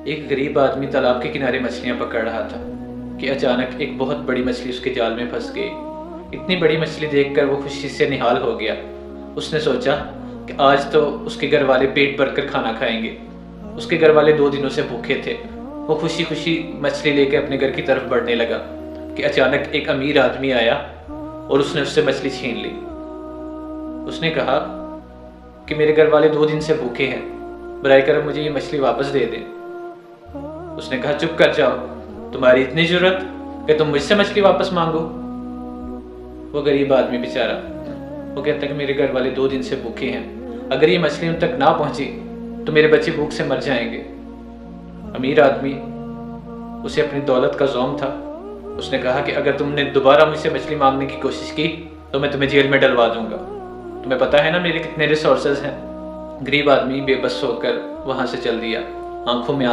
एक गरीब आदमी तालाब के किनारे मछलियां पकड़ रहा था कि अचानक एक बहुत बड़ी मछली उसके जाल में फंस गई। इतनी बड़ी मछली देखकर वो खुशी से निहाल हो गया। उसने सोचा कि आज तो उसके घर वाले पेट भरकर खाना खाएंगे। उसके घर वाले 2 दिनों से भूखे थे। वो खुशी खुशी मछली लेकर अपने घर की तरफ बढ़ने लगा कि अचानक एक अमीर आदमी आया और उसने उससे मछली छीन ली। उसने कहा कि मेरे घर वाले 2 दिन से भूखे हैं, बराए करम मुझे ये मछली वापस दे दें। उसने कहा चुप कर जाओ, तुम्हारी इतनी जरूरत कि तुम मुझसे मछली वापस मांगो। वो गरीब आदमी बेचारा वो कहता कि मेरे घर वाले 2 दिन से भूखे हैं, अगर ये मछली उन तक ना पहुंची तो मेरे बच्चे भूख से मर जाएंगे। अमीर आदमी उसे अपनी दौलत का ज़ौम था। उसने कहा कि अगर तुमने दोबारा मुझसे मछली मांगने की कोशिश की तो मैं तुम्हें जेल में डलवा दूंगा। तुम्हें पता है ना मेरे कितने रिसोर्सेज हैं। गरीब आदमी बेबस होकर वहां से चल दिया, आंखों में